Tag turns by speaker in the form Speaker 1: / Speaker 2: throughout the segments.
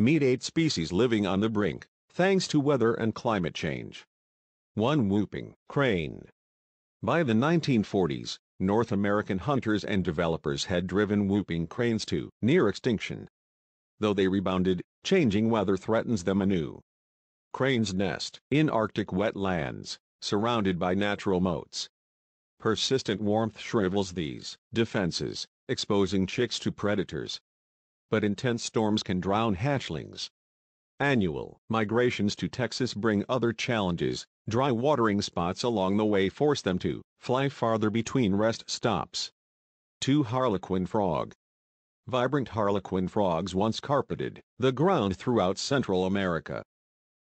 Speaker 1: Meet 8 species living on the brink, thanks to weather and climate change. 1. Whooping crane. By the 1940s, North American hunters and developers had driven whooping cranes to near extinction. Though they rebounded, changing weather threatens them anew. Cranes nest in Arctic wetlands, surrounded by natural moats. Persistent warmth shrivels these defenses, exposing chicks to predators. But intense storms can drown hatchlings. Annual migrations to Texas bring other challenges. Dry watering spots along the way force them to fly farther between rest stops. 2. Harlequin frog. Vibrant harlequin frogs once carpeted the ground throughout Central America.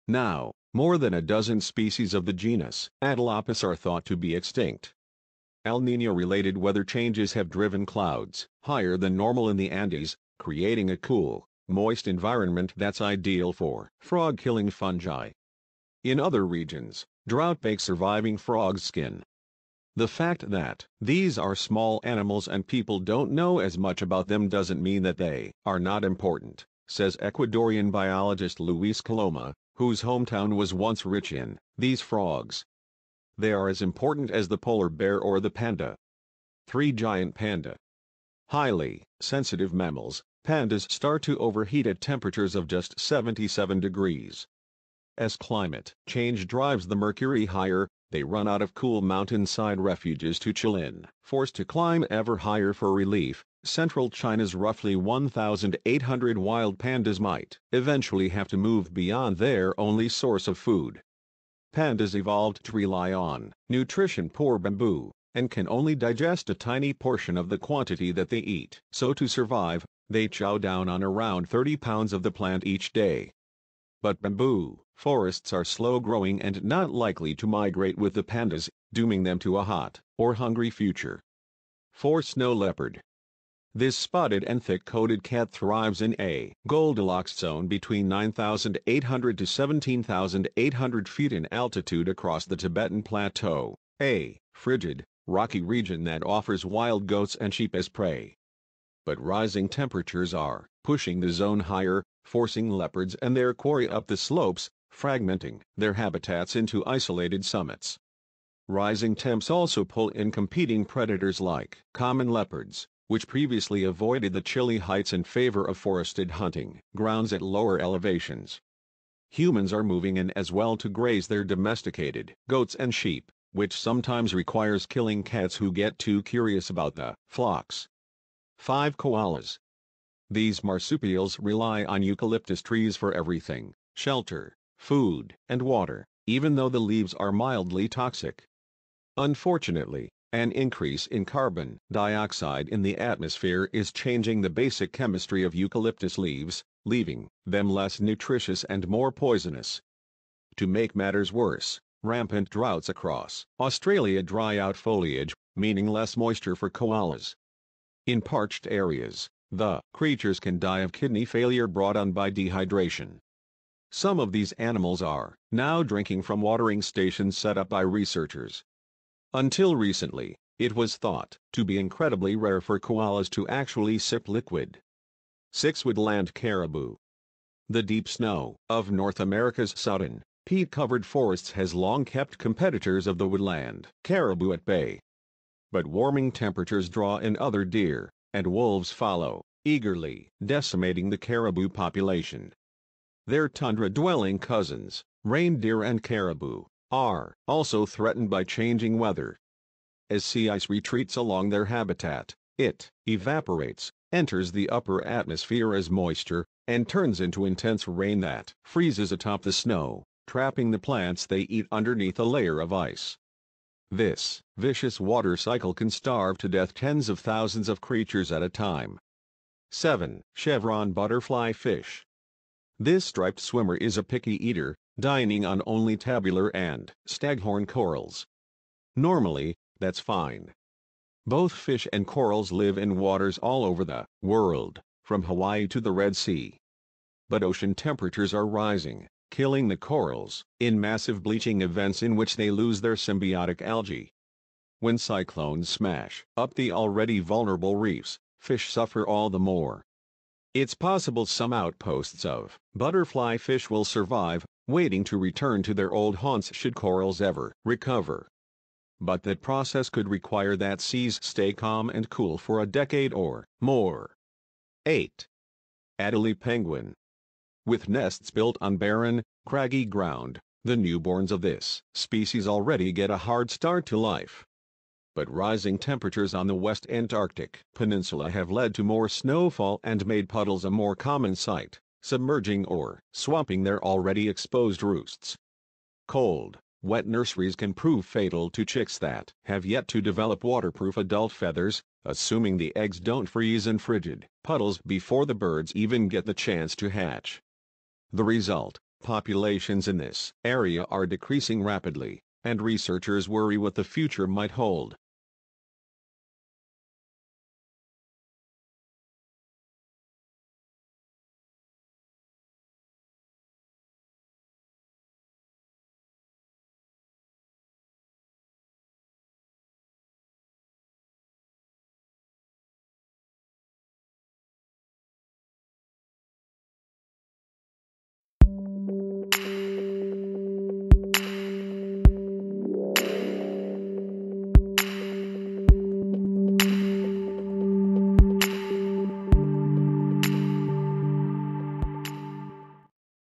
Speaker 1: Now, more than a dozen species of the genus Atelopus are thought to be extinct. El Niño-related weather changes have driven clouds higher than normal in the Andes, creating a cool, moist environment that's ideal for frog-killing fungi. In other regions, drought bakes surviving frog's skin. The fact that these are small animals and people don't know as much about them doesn't mean that they are not important, says Ecuadorian biologist Luis Coloma, whose hometown was once rich in these frogs. They are as important as the polar bear or the panda. 3. Giant panda. Highly sensitive mammals, pandas start to overheat at temperatures of just 77 degrees. As climate change drives the mercury higher, they run out of cool mountainside refuges to chill in. Forced to climb ever higher for relief, central China's roughly 1,800 wild pandas might eventually have to move beyond their only source of food. Pandas evolved to rely on nutrition-poor bamboo, and can only digest a tiny portion of the quantity that they eat. So to survive, they chow down on around 30 pounds of the plant each day. But bamboo forests are slow-growing and not likely to migrate with the pandas, dooming them to a hot or hungry future. 4. Snow leopard. This spotted and thick-coated cat thrives in a Goldilocks zone between 9,800 to 17,800 feet in altitude across the Tibetan Plateau, a frigid, rocky region that offers wild goats and sheep as prey. But rising temperatures are pushing the zone higher, forcing leopards and their quarry up the slopes, fragmenting their habitats into isolated summits. Rising temps also pull in competing predators like common leopards, which previously avoided the chilly heights in favor of forested hunting grounds at lower elevations. Humans are moving in as well to graze their domesticated goats and sheep, which sometimes requires killing cats who get too curious about the flocks. 5. Koalas. These marsupials rely on eucalyptus trees for everything: shelter, food, and water, even though the leaves are mildly toxic. Unfortunately, an increase in carbon dioxide in the atmosphere is changing the basic chemistry of eucalyptus leaves, leaving them less nutritious and more poisonous. To make matters worse, rampant droughts across Australia dry out foliage, meaning less moisture for koalas. In parched areas, the creatures can die of kidney failure brought on by dehydration. Some of these animals are now drinking from watering stations set up by researchers. Until recently, it was thought to be incredibly rare for koalas to actually sip liquid. 6. Woodland caribou. The deep snow of North America's southern, peat-covered forests has long kept competitors of the woodland caribou at bay. But warming temperatures draw in other deer, and wolves follow, eagerly decimating the caribou population. Their tundra-dwelling cousins, reindeer and caribou, are also threatened by changing weather. As sea ice retreats along their habitat, it evaporates, enters the upper atmosphere as moisture, and turns into intense rain that freezes atop the snow, trapping the plants they eat underneath a layer of ice. This vicious water cycle can starve to death tens of thousands of creatures at a time. 7. Chevron butterfly fish. This striped swimmer is a picky eater, dining on only tabular and staghorn corals. Normally, that's fine. Both fish and corals live in waters all over the world, from Hawaii to the Red Sea. But ocean temperatures are rising, killing the corals in massive bleaching events in which they lose their symbiotic algae. When cyclones smash up the already vulnerable reefs, fish suffer all the more. It's possible some outposts of butterfly fish will survive, waiting to return to their old haunts should corals ever recover. But that process could require that seas stay calm and cool for a decade or more. 8. Adelie penguin. With nests built on barren, craggy ground, the newborns of this species already get a hard start to life. But rising temperatures on the West Antarctic Peninsula have led to more snowfall and made puddles a more common sight, submerging or swamping their already exposed roosts. Cold, wet nurseries can prove fatal to chicks that have yet to develop waterproof adult feathers, assuming the eggs don't freeze in frigid puddles before the birds even get the chance to hatch. The result: populations in this area are decreasing rapidly, and researchers worry what the future might hold.